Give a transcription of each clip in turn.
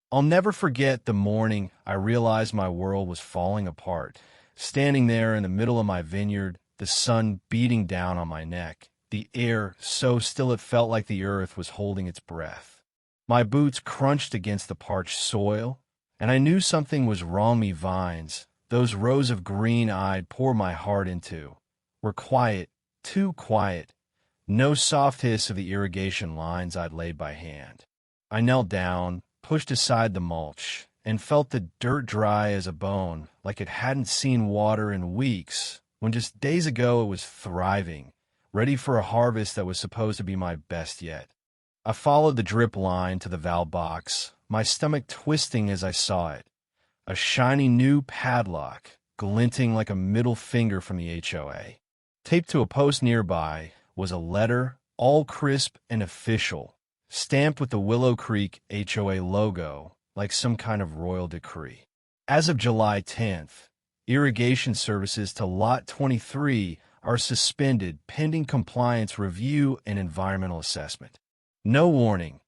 I'll never forget the morning I realized my world was falling apart. Standing there in the middle of my vineyard, the sun beating down on my neck, the air so still it felt like the earth was holding its breath. My boots crunched against the parched soil, and I knew something was wrong. Me vines, those rows of green I'd pour my heart into, were quiet, too quiet. No soft hiss of the irrigation lines I'd laid by hand. I knelt down, pushed aside the mulch, and felt the dirt dry as a bone, like it hadn't seen water in weeks, when just days ago it was thriving, ready for a harvest that was supposed to be my best yet. I followed the drip line to the valve box, my stomach twisting as I saw it. A shiny new padlock, glinting like a middle finger from the HOA. Taped to a post nearby was a letter, all crisp and official, stamped with the Willow Creek HOA logo, like some kind of royal decree. As of July 10th, irrigation services to Lot 23 are suspended pending compliance review and environmental assessment. No warning,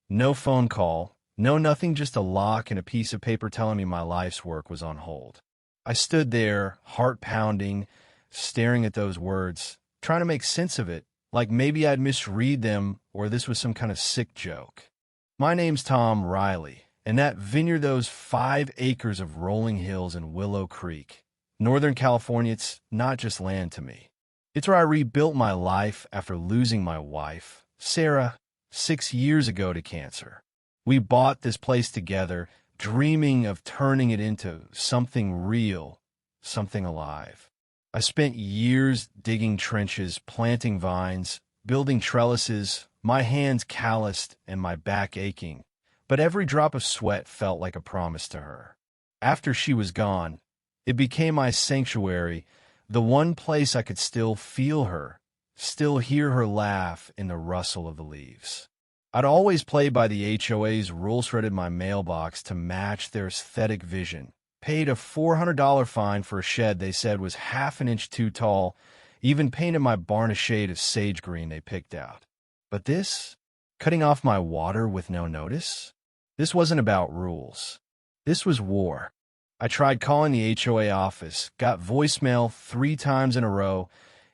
no phone call, no nothing, just a lock and a piece of paper telling me my life's work was on hold. I stood there, heart pounding, staring at those words, trying to make sense of it, like maybe I'd misread them or this was some kind of sick joke. My name's Tom Riley, and that vineyard, those 5 acres of rolling hills in Willow Creek, Northern California, it's not just land to me. It's where I rebuilt my life after losing my wife, Sarah, 6 years ago to cancer. We bought this place together, dreaming of turning it into something real, something alive. I spent years digging trenches, planting vines, building trellises, my hands calloused and my back aching, but every drop of sweat felt like a promise to her. After she was gone, it became my sanctuary, the one place I could still feel her, still hear her laugh in the rustle of the leaves. I'd always play by the HOA's rules, threaded my mailbox to match their aesthetic vision, paid a $400 fine for a shed they said was half an inch too tall, even painted my barn a shade of sage green they picked out. But this, cutting off my water with no notice, this wasn't about rules. This was war. I tried calling the HOA office, got voicemail 3 times in a row,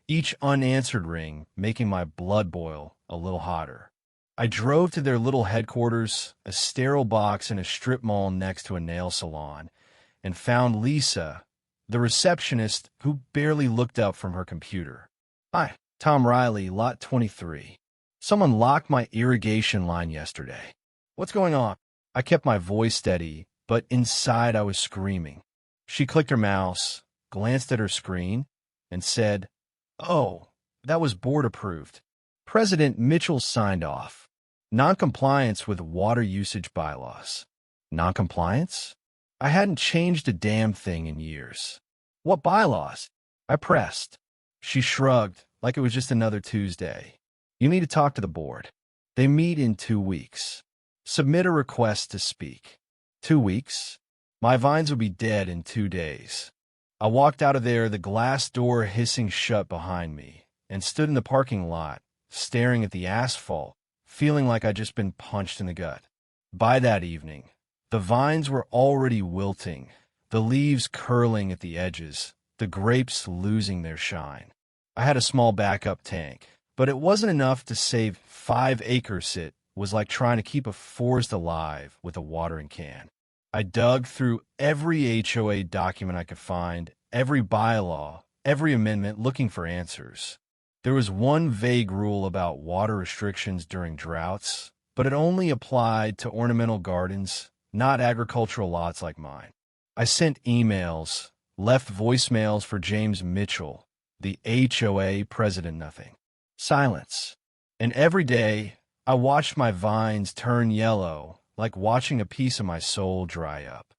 each unanswered ring making my blood boil a little hotter. I drove to their little headquarters, a sterile box in a strip mall next to a nail salon, and found Lisa, the receptionist, who barely looked up from her computer. "Hi, Tom Riley, Lot 23. Someone locked my irrigation line yesterday. What's going on?" I kept my voice steady, but inside I was screaming. She clicked her mouse, glanced at her screen, and said, "Oh, that was board approved. President Mitchell signed off. Noncompliance with water usage bylaws." Noncompliance? I hadn't changed a damn thing in years. "What bylaws?" I pressed. She shrugged, like it was just another Tuesday. "You need to talk to the board. They meet in 2 weeks. Submit a request to speak." 2 weeks? My vines would be dead in 2 days. I walked out of there, the glass door hissing shut behind me, and stood in the parking lot, staring at the asphalt, feeling like I'd just been punched in the gut. By that evening, the vines were already wilting, the leaves curling at the edges, the grapes losing their shine. I had a small backup tank, but it wasn't enough to save 5 acres. It was like trying to keep a forest alive with a watering can. I dug through every HOA document I could find, every bylaw, every amendment, looking for answers. There was one vague rule about water restrictions during droughts, but it only applied to ornamental gardens, not agricultural lots like mine. I sent emails, left voicemails for James Mitchell, the HOA president. Nothing. Silence. And every day, I watched my vines turn yellow, like watching a piece of my soul dry up.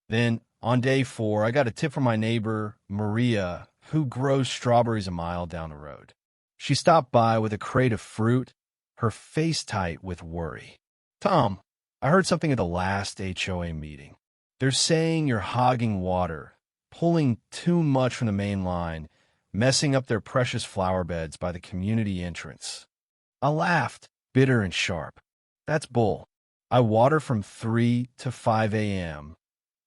Then, on day 4, I got a tip from my neighbor, Maria, who grows strawberries a mile down the road. She stopped by with a crate of fruit, her face tight with worry. "Tom, I heard something at the last HOA meeting. They're saying you're hogging water, pulling too much from the main line, messing up their precious flower beds by the community entrance." I laughed, bitter and sharp. "That's bull. I water from 3 to 5 a.m.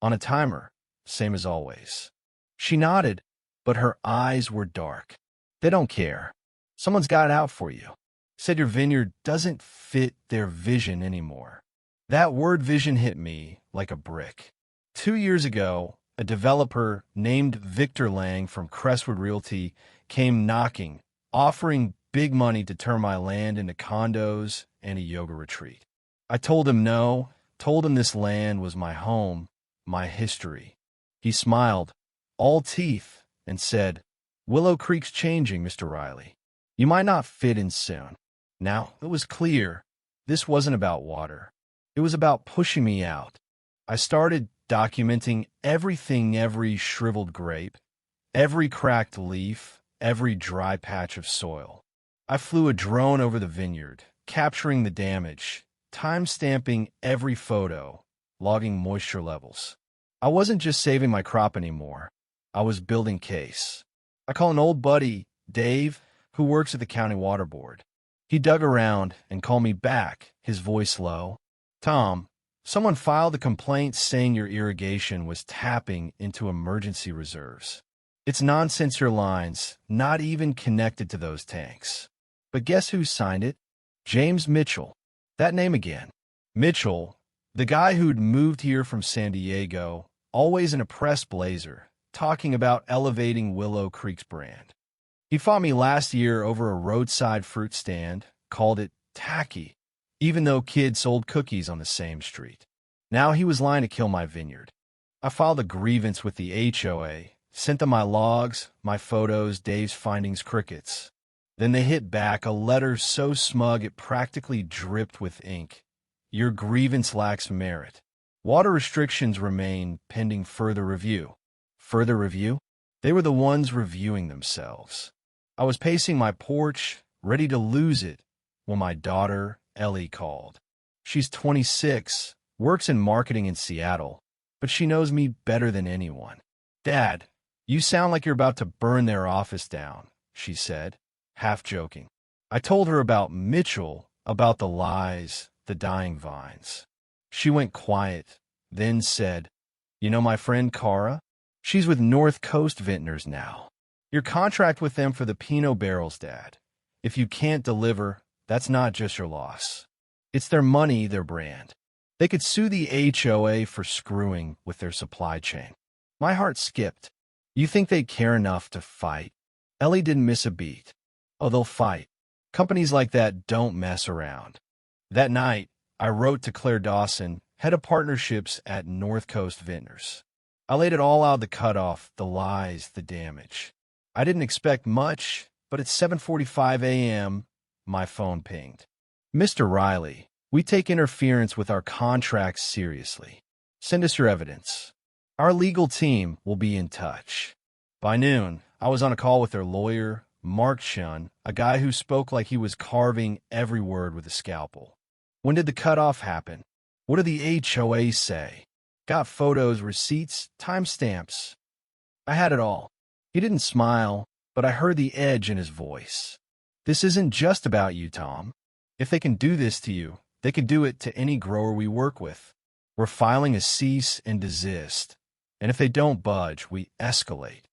on a timer, same as always. She nodded, but her eyes were dark. They don't care. Someone's got it out for you. Said your vineyard doesn't fit their vision anymore. That word vision hit me like a brick. 2 years ago, a developer named Victor Lang from Crestwood Realty came knocking, offering big money to turn my land into condos and a yoga retreat. I told him no, told him this land was my home, my history. He smiled, all teeth, and said, "Willow Creek's changing, Mr. Riley. You might not fit in soon." Now, it was clear this wasn't about water. It was about pushing me out. I started documenting everything, every shriveled grape, every cracked leaf, every dry patch of soil. I flew a drone over the vineyard, capturing the damage, time-stamping every photo, logging moisture levels. I wasn't just saving my crop anymore. I was building case. I call an old buddy, Dave, who works at the county water board. He dug around and called me back, his voice low. "Tom, someone filed a complaint saying your irrigation was tapping into emergency reserves. It's nonsense, your lines, not even connected to those tanks." But guess who signed it? James Mitchell. That name again. Mitchell, the guy who'd moved here from San Diego, always in a press blazer, talking about elevating Willow Creek's brand. He fought me last year over a roadside fruit stand, called it tacky, even though kids sold cookies on the same street. Now he was lying to kill my vineyard. I filed a grievance with the HOA, sent them my logs, my photos, Dave's findings, crickets. Then they hit back a letter so smug it practically dripped with ink. "Your grievance lacks merit. Water restrictions remain pending further review." Further review? They were the ones reviewing themselves. I was pacing my porch, ready to lose it, when my daughter, Ellie, called. She's 26, works in marketing in Seattle, but she knows me better than anyone. "Dad, you sound like you're about to burn their office down," she said, half joking. I told her about Mitchell, about the lies, the dying vines. She went quiet, then said, "You know my friend Cara? She's with North Coast Vintners now. Your contract with them for the Pinot barrels, Dad. If you can't deliver, that's not just your loss. It's their money, their brand. They could sue the HOA for screwing with their supply chain." My heart skipped. You think they care enough to fight? Ellie didn't miss a beat. Oh, they'll fight. Companies like that don't mess around. That night, I wrote to Claire Dawson, head of partnerships at North Coast Vintners. I laid it all out, the cutoff, the lies, the damage. I didn't expect much, but at 7:45 a.m., my phone pinged. "Mr. Riley, we take interference with our contracts seriously. Send us your evidence. Our legal team will be in touch." By noon, I was on a call with their lawyer, Mark Shun, a guy who spoke like he was carving every word with a scalpel. "When did the cutoff happen? What do the HOA say? Got photos, receipts, timestamps." I had it all. He didn't smile, but I heard the edge in his voice. "This isn't just about you, Tom. If they can do this to you, they can do it to any grower we work with. We're filing a cease and desist. And if they don't budge, we escalate."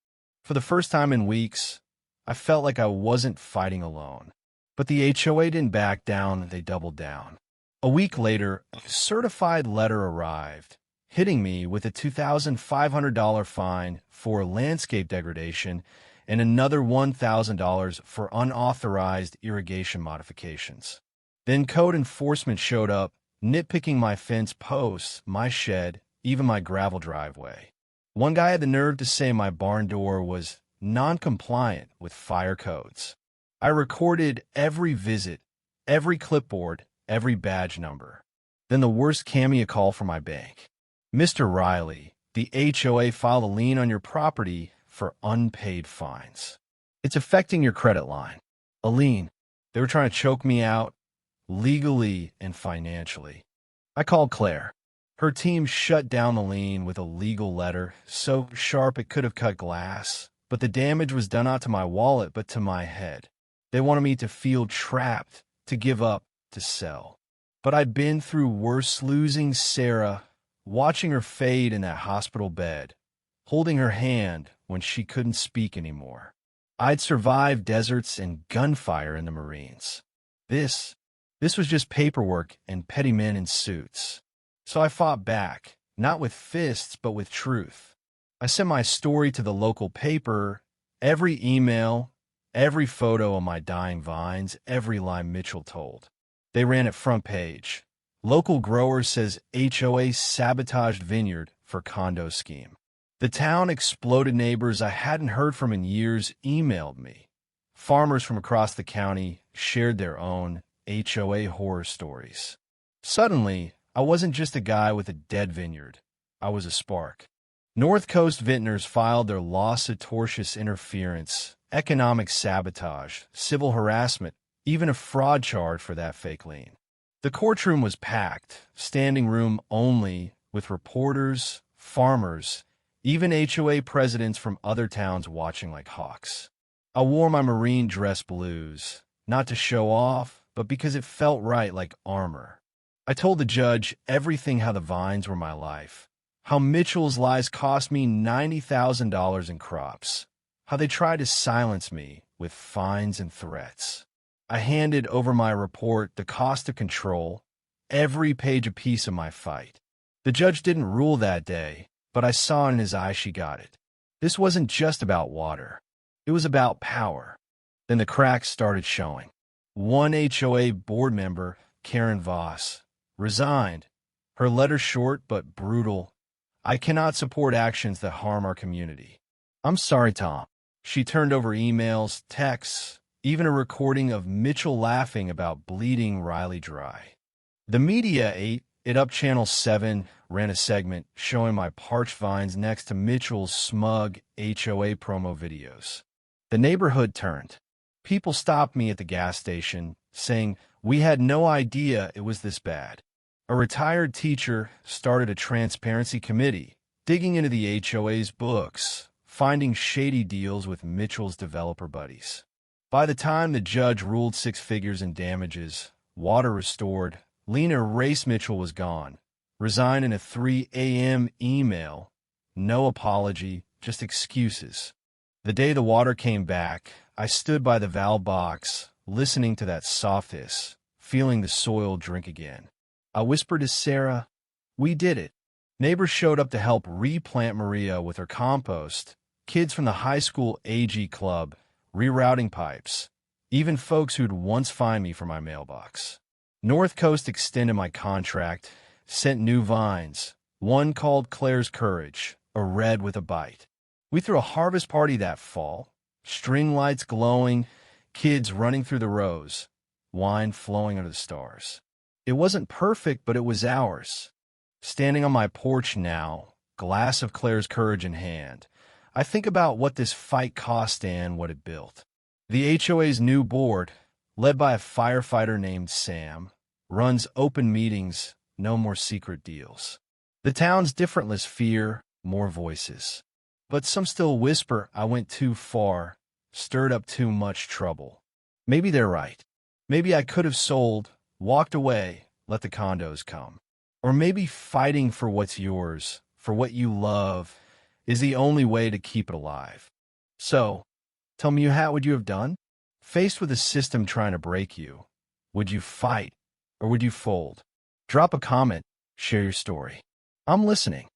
For the first time in weeks, I felt like I wasn't fighting alone. But the HOA didn't back down, they doubled down. A week later, a certified letter arrived, hitting me with a $2,500 fine for landscape degradation and another $1,000 for unauthorized irrigation modifications. Then code enforcement showed up, nitpicking my fence posts, my shed, even my gravel driveway. One guy had the nerve to say my barn door was non-compliant with fire codes. I recorded every visit, every clipboard, every badge number. Then the worst came me a call from my bank. "Mr. Riley, the HOA filed a lien on your property for unpaid fines. It's affecting your credit line." A lien. They were trying to choke me out, legally and financially. I called Claire. Her team shut down the lien with a legal letter, so sharp it could have cut glass. But the damage was done not to my wallet, but to my head. They wanted me to feel trapped, to give up, to sell. But I'd been through worse, losing Sarah, watching her fade in that hospital bed, holding her hand when she couldn't speak anymore. I'd survived deserts and gunfire in the Marines. This was just paperwork and petty men in suits. So I fought back, not with fists, but with truth. I sent my story to the local paper, every email, every photo of my dying vines, every lie Mitchell told. They ran it front page. Local grower says HOA sabotaged Vineyard for condo scheme. The town exploded. Neighbors I hadn't heard from in years emailed me. Farmers from across the county shared their own HOA horror stories. Suddenly, I wasn't just a guy with a dead vineyard. I was a spark. North Coast vintners filed their lawsuit, tortious interference, economic sabotage, civil harassment, even a fraud charge for that fake lien. The courtroom was packed, standing room only, with reporters, farmers, even HOA presidents from other towns watching like hawks. I wore my Marine dress blues, not to show off, but because it felt right, like armor. I told the judge everything: how the vines were my life, how Mitchell's lies cost me $90,000 in crops, how they tried to silence me with fines and threats. I handed over my report, the cost of control, every page a piece of my fight. The judge didn't rule that day, but I saw in his eyes she got it. This wasn't just about water. It was about power. Then the cracks started showing. One HOA board member, Karen Voss, resigned. Her letter short but brutal. "I cannot support actions that harm our community." "I'm sorry, Tom." She turned over emails, texts, even a recording of Mitchell laughing about bleeding Riley dry. The media ate it up. Channel 7 ran a segment showing my parched vines next to Mitchell's smug HOA promo videos. The neighborhood turned. People stopped me at the gas station, saying, "We had no idea it was this bad." A retired teacher started a transparency committee, digging into the HOA's books, finding shady deals with Mitchell's developer buddies. By the time the judge ruled 6 figures in damages, water restored, lien erased, Mitchell was gone, resigned in a 3 a.m. email, no apology, just excuses. The day the water came back, I stood by the valve box, listening to that soft hiss, feeling the soil drink again. I whispered to Sarah, "We did it." Neighbors showed up to help replant Maria with her compost, kids from the high school AG club, rerouting pipes, even folks who'd once fined me for my mailbox. North Coast extended my contract, sent new vines, one called Claire's Courage, a red with a bite. We threw a harvest party that fall, string lights glowing, kids running through the rows, wine flowing under the stars. It wasn't perfect, but it was ours. Standing on my porch now, glass of Claire's Courage in hand, I think about what this fight cost and what it built. The HOA's new board, led by a firefighter named Sam, runs open meetings, no more secret deals. The town's different, less fear, more voices. But some still whisper I went too far, stirred up too much trouble. Maybe they're right. Maybe I could have sold, walked away, let the condos come. Or maybe fighting for what's yours, for what you love, is the only way to keep it alive. So, tell me, how would you have done? Faced with a system trying to break you, would you fight or would you fold? Drop a comment, share your story. I'm listening.